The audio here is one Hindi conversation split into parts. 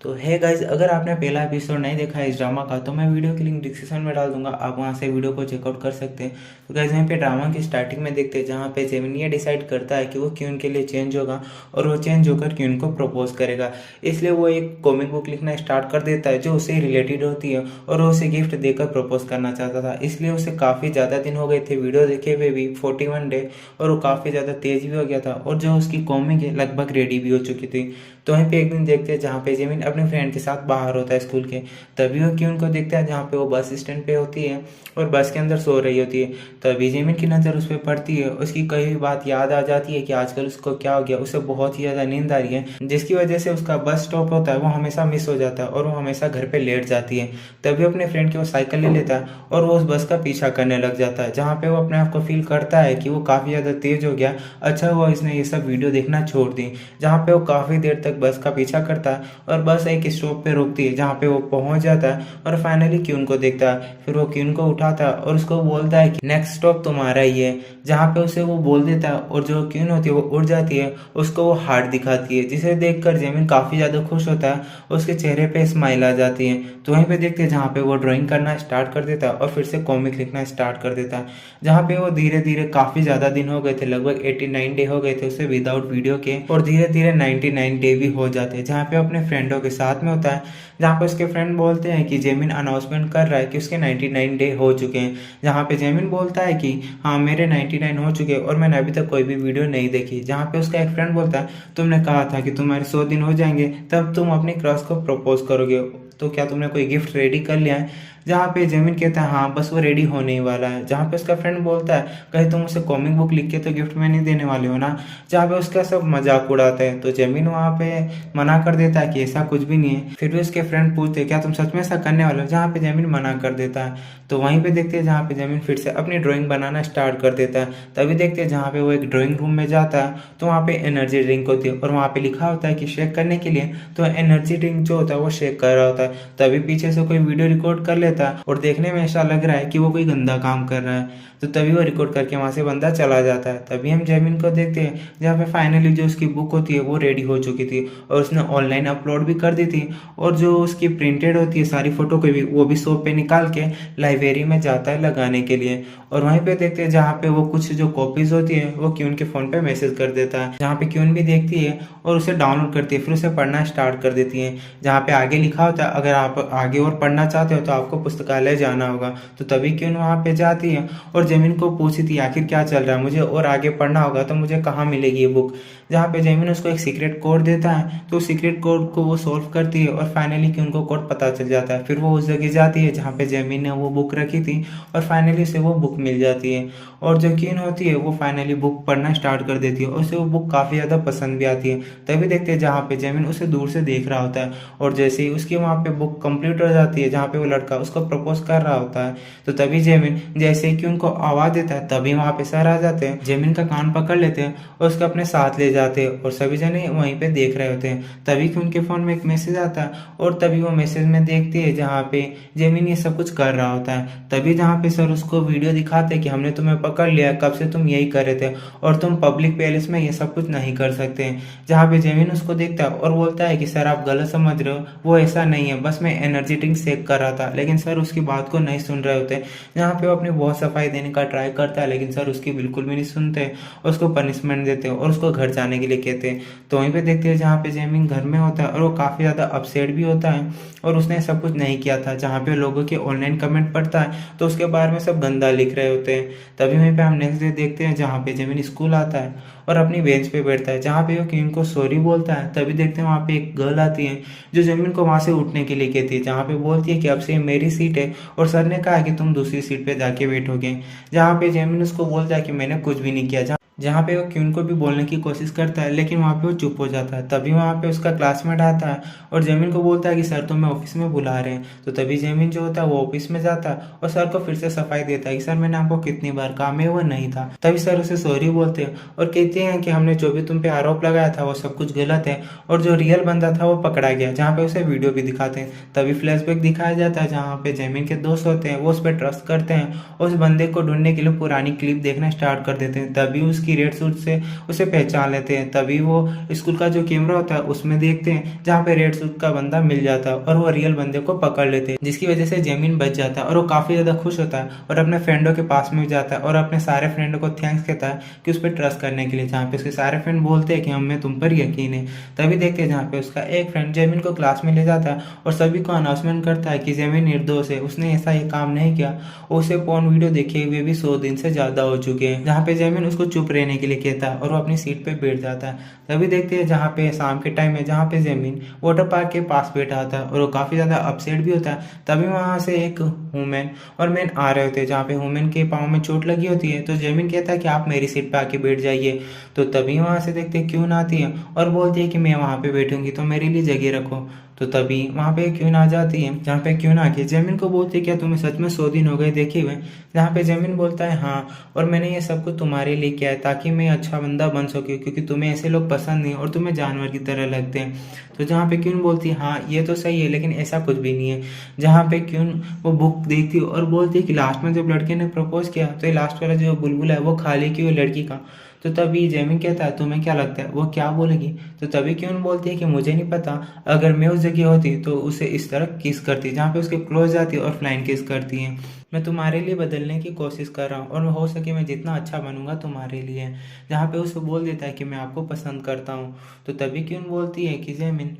तो है गाइज, अगर आपने पहला एपिसोड नहीं देखा है इस ड्रामा का तो मैं वीडियो की लिंक डिस्क्रिप्शन में डाल दूंगा, आप वहां से वीडियो को चेकआउट कर सकते हैं। तो गाइज यहाँ पे ड्रामा की स्टार्टिंग में देखते हैं जहाँ पे जेमिनी ये डिसाइड करता है कि वो क्यून के लिए चेंज होगा और वो चेंज होकर क्यून को प्रपोज करेगा। इसलिए वो एक कॉमिक बुक लिखना स्टार्ट कर देता है जो उससे रिलेटेड होती है और वो उसे गिफ्ट देकर प्रपोज करना चाहता था। इसलिए उसे काफ़ी ज़्यादा दिन हो गए थे वीडियो देखे हुए भी 41 डे, और वो काफ़ी ज़्यादा तेज भी हो गया था और जो उसकी कॉमिक है लगभग रेडी भी हो चुकी थी। तो वहीं पे एक दिन देखते हैं जहाँ पे जेमिन अपने फ्रेंड के साथ बाहर होता है स्कूल के, तभी वो क्यून को देखता है जहाँ पे वो बस स्टैंड पे होती है और बस के अंदर सो रही होती है। तभी जेमिन की नज़र उस पर पड़ती है, उसकी कई हुई बात याद आ जाती है कि आजकल उसको क्या हो गया, उसे बहुत ही ज़्यादा नींद आ रही है जिसकी वजह से उसका बस स्टॉप होता है वो हमेशा मिस हो जाता है और वो हमेशा घर पर लेट जाती है। तभी अपने फ्रेंड की वो साइकिल ले लेता है और वो उस बस का पीछा करने लग जाता है जहाँ पे वो अपने आप को फील करता है कि वो काफ़ी ज़्यादा तेज हो गया। अच्छा हुआ इसने ये सब वीडियो देखना छोड़ दी। जहाँ पे वो काफ़ी देर तक बस का पीछा करता है और बस एक स्टॉप पे रुकती है जहाँ पे वो पहुंच जाता है और फाइनली क्यून को देखता है। फिर वो क्यून को उठाता है और उसको बोलता है कि नेक्स्ट स्टॉप तुम्हारा ही है, जहाँ पे उसे वो बोल देता है और जो क्यून होती है वो उड़ जाती है, उसको वो हार्ट दिखाती है जिसे देखकर जेमिन काफ़ी ज़्यादा खुश होता है, उसके चेहरे पे स्माइल आ जाती है। तो वहीं पे देखते हैं जहाँ पे वो ड्राइंग करना स्टार्ट कर देता है और फिर से कॉमिक लिखना स्टार्ट कर देता है। जहाँ पे वो धीरे धीरे काफ़ी ज़्यादा दिन हो गए थे, लगभग 89 डे हो गए थे उसे विदाउट वीडियो के, और धीरे धीरे 99 डे भी हो जाते हैं जहाँ पे अपने फ्रेंडों के साथ में होता है। जहाँ पे उसके फ्रेंड बोलते हैं कि जेमिन अनाउंसमेंट कर रहा है कि उसके 99 डे हो चुके हैं, जहाँ पे जेमिन बोलता है कि हाँ मेरे 99 हो चुके हैं और मैंने अभी तक कोई भी वीडियो नहीं देखी। जहाँ पे उसका एक फ्रेंड बोलता है तुमने कहा था कि तुम्हारे 100 दिन हो जाएंगे तब तुम अपनी क्रश को प्रपोज करोगे, तो क्या तुमने कोई गिफ्ट रेडी कर लिया है। जहाँ पे जेमिन कहता है हाँ बस वो रेडी होने ही वाला है। जहाँ पे उसका फ्रेंड बोलता है कहीं तुम उसे कॉमिक बुक लिख के तो गिफ्ट में नहीं देने वाले हो ना। जहाँ पे उसका सब मजाक उड़ाते हैं तो जेमिन वहाँ पे मना कर देता है कि ऐसा कुछ भी नहीं है। फिर भी उसके फ्रेंड पूछते हैं क्या तुम सच में ऐसा करने वाले हो, जहाँ पे जेमिन मना कर देता है। तो वहीं पे देखते हैं जहाँ पे जेमिन फिर से अपनी ड्राइंग बनाना स्टार्ट कर देता है। तभी देखते हैं जहाँ पे वो एक ड्राइंग रूम में जाता है तो वहाँ पे एनर्जी ड्रिंक होती है और वहाँ पे लिखा होता है कि शेक करने के लिए, तो एनर्जी ड्रिंक जो होता है वो शेक कर रहा होता है। तभी पीछे से कोई वीडियो रिकॉर्ड कर लेता है और देखने में ऐसा लग रहा है कि वो कोई गंदा काम कर रहा है। तो तभी वो रिकॉर्ड करके वहां से बंदा चला जाता है। तभी हम जेमिन को देखते हैं जहाँ पे फाइनली जो उसकी बुक होती है वो रेडी हो चुकी थी और उसने ऑनलाइन अपलोड भी कर दी थी, और जो उसकी प्रिंटेड होती है सारी फोटो को भी वो भी शॉप पे निकाल के लाइब्रेरी में जाता है लगाने के लिए। और वहीं पे देखते हैं जहाँ पे वो कुछ जो कॉपीज होती है वो क्यून के फोन पे मैसेज कर देता है, जहाँ पे क्यून भी देखती है और उसे डाउनलोड करती है, फिर उसे पढ़ना स्टार्ट कर देती है। जहाँ पे आगे लिखा होता है अगर आप आगे और पढ़ना चाहते हो तो आपको पुस्तकालय जाना होगा। तो तभी क्यून वहाँ पे जाती है और जेमिन को पूछी थी आखिर क्या चल रहा है, मुझे और आगे पढ़ना होगा तो मुझे कहाँ मिलेगी ये बुक। जहाँ पे जेमिन उसको एक सीक्रेट कोड देता है तो सीक्रेट कोड को वो सॉल्व करती है और फाइनली क्यून को कोड पता चल जाता है। फिर वो उस जगह जाती है जहाँ पे जेमिन ने वो बुक रखी थी और फाइनली उसे वो बुक मिल जाती है। और जो क्यून होती है वो फाइनली बुक पढ़ना स्टार्ट कर देती है और उसे वो बुक काफ़ी ज़्यादा पसंद भी आती है। तभी देखते हैं जहाँ पे जेमिन उसे दूर से देख रहा होता है और जैसे ही उसकी वहाँ पे बुक कंप्लीट हो जाती है जहाँ पे वो लड़का उसको प्रपोज कर रहा होता है, तो तभी जेमिन जैसे ही क्यून को आवाज़ देता है तभी वहाँ पे सर आ जाते हैं, जेमिन का कान पकड़ लेते हैं और उसको अपने साथ ले जाते हैं और सभी जने वहीं पे देख रहे होते हैं। तभी क्यून के फोन में एक मैसेज आता है और तभी वो मैसेज में देखती है जहाँ पे जेमिन ये सब कुछ कर रहा होता है। तभी जहाँ पे सर उसको वीडियो दिखाते हैं कि हमने तुम्हें पकड़ लिया, कब से तुम यही कर रहे थे और तुम पब्लिक प्लेस में ये सब कुछ नहीं कर सकते। जहाँ पे जेमिन उसको देखता है और बोलता है कि सर आप गलत समझ रहे हो, वो ऐसा नहीं है, बस मैं एनर्जी ड्रिंक शेक कर रहा था। लेकिन सर उसकी बात को नहीं सुन रहे होते। जहाँ पे वो अपनी बहुत सफाई देने का ट्राई करता है लेकिन सर उसकी बिल्कुल भी नहीं सुनते, उसको पनिशमेंट देते हैं और उसको घर जाने के लिए कहते हैं। तो वहीं पे देखते हैं जहाँ पे जेमिन घर में होता है और वो काफ़ी ज़्यादा अपसेट भी होता है और उसने सब कुछ नहीं किया था। जहाँ पे लोगों के ऑनलाइन कमेंट पढ़ता है तो उसके बारे में सब गंदा लिख रहे होते हैं। तभी वहीं पे हम नेक्स्ट डे देखते हैं जहाँ पे जेमिन स्कूल आता है और अपनी बेंच पे बैठता है, जहाँ पे वो क्यून को सॉरी बोलता है। तभी देखते हैं वहाँ पे एक गर्ल आती है जो जेमिन को वहाँ से उठने के लिए कहती है, जहाँ पे बोलती है कि अब से मेरी सीट है और सर ने कहा कि तुम दूसरी सीट पे जाके बैठोगे। जहाँ पे जेमिन उसको बोलता है कि मैंने कुछ भी नहीं किया। जहाँ पे वो क्यून को भी बोलने की कोशिश करता है लेकिन वहाँ पे वो चुप हो जाता है। तभी वहाँ पे उसका क्लासमेट आता है और जेमिन को बोलता है कि सर तुम्हें ऑफिस में बुला रहे हैं। तो तभी जेमिन जो होता है वो ऑफिस में जाता है और सर को फिर से सफाई देता है कि सर मैंने आपको कितनी बार कहा, मैं वो नहीं था। तभी सर उसे सॉरी बोलते हैं और कहते हैं कि हमने जो भी तुम पे आरोप लगाया था वो सब कुछ गलत है और जो रियल बंदा था वो पकड़ा गया। जहाँ पे उसे वीडियो भी दिखाते हैं। तभी फ्लैशबैक दिखाया जाता है जहाँ पे जेमिन के दोस्त होते हैं वो उस पर ट्रस्ट करते हैं और उस बंदे को ढूंढने के लिए पुरानी क्लिप देखना स्टार्ट कर देते हैं। तभी उसकी की रेड सूट से उसे पहचान लेते हैं। तभी वो स्कूल का जो कैमरा होता है उसमें देखते हैं, जहाँ पे रेड सूट का बंदा मिल जाता है और वो रियल बंदे को पकड़ लेते हैं, जिसकी वजह से जेमिन बच जाता है और वो काफी ज्यादा खुश होता है और अपने फ्रेंडों के पास में जाता है और अपने सारे फ्रेंडों को थैंक्स कहता है कि उस पर ट्रस्ट करने के लिए, जहाँ पे उसके सारे फ्रेंड बोलते हैं कि हमें तुम पर यकीन है। तभी देखते हैं जहाँ पे उसका एक फ्रेंड जेमिन को क्लास में ले जाता है और सभी को अनाउंसमेंट करता है कि जेमिन निर्दोष है, उसने ऐसा ये काम नहीं किया। उसे पोर्न वीडियो देखे हुए भी 100 दिन से ज्यादा हो चुके हैं, जहाँ पे जेमिन उसको चुप रहने के लिए कहता है और वो अपनी सीट पे बैठ जाता है। तभी देखते हैं जहाँ पे शाम के टाइम है, जहाँ पे जेमिन वाटर पार्क के पास बैठा होता है और वो काफी ज्यादा अपसेट भी होता है। तभी वहां से एक वुमेन और मैन आ रहे होते हैं, जहाँ पे वुमेन के पाँव में चोट लगी होती है। तो जेमिन कहता है कि आप मेरी सीट पे आके बैठ जाइए। तो तभी वहां से देखते हैं क्यून आती है और बोलती है कि मैं वहां पे बैठूंगी तो मेरे लिए जगह रखो। तो तभी वहां पे क्यून आ जाती है, जहाँ पे क्यून आके जेमिन को बोलती है क्या तुम्हें सच में 100 दिन हो गए देखे हुए। जहाँ पे जेमिन बोलता है हाँ, और मैंने ये सब कुछ तुम्हारे लिए किया है ताकि मैं अच्छा बंदा बन सकूं, क्योंकि तुम्हें ऐसे लोग पसंद नहीं और तुम्हें जानवर की तरह लगते हैं। तो जहाँ पे क्यून बोलती है हाँ ये तो सही है, लेकिन ऐसा कुछ भी नहीं है। जहाँ पे क्यून वो बुक देखती है और बोलती है कि लास्ट में जब लड़के ने प्रपोज किया तो ये लास्ट वाला जो बुलबुल है वो खाली क्यों है लड़की का। तो तभी जेमिन कहता है तुम्हें क्या लगता है वो क्या बोलेगी। तो तभी क्यून बोलती है कि मुझे नहीं पता, अगर मैं उस जगह होती तो उसे इस तरह किस करती, जहाँ पे उसके क्लोज जाती और फ्लाइंग किस करती है। मैं तुम्हारे लिए बदलने की कोशिश कर रहा हूँ और हो सके मैं जितना अच्छा बनूंगा तुम्हारे लिए। जहाँ पे उसे बोल देता है कि मैं आपको पसंद करता हूँ। तो तभी क्यून बोलती है कि जेमिन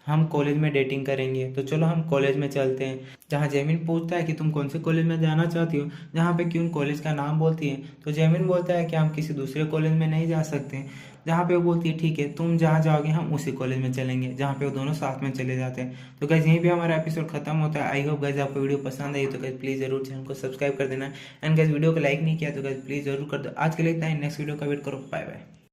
हम कॉलेज में डेटिंग करेंगे, तो चलो हम कॉलेज में चलते हैं। जहाँ जेमिन पूछता है कि तुम कौन से कॉलेज में जाना चाहती हो, जहाँ पे क्यून कॉलेज का नाम बोलती है। तो जेमिन बोलता है कि हम किसी दूसरे कॉलेज में नहीं जा सकते। जहाँ पे वो बोलती है ठीक है तुम जहाँ जाओगे हम उसी कॉलेज में चलेंगे, जहाँ पे वो दोनों साथ में चले जाते हैं। तो गाइस यहीं पे हमारा एपिसोड खत्म होता है। आई होप गाइस आपको वीडियो पसंद आई, तो गाइस प्लीज जरूर चैनल को सब्सक्राइब कर देना। एंड गाइस वीडियो को लाइक नहीं किया तो गाइस प्लीज जरूर कर दो। आज के लिए इतना ही, नेक्स्ट वीडियो का वेट करो। Bye bye.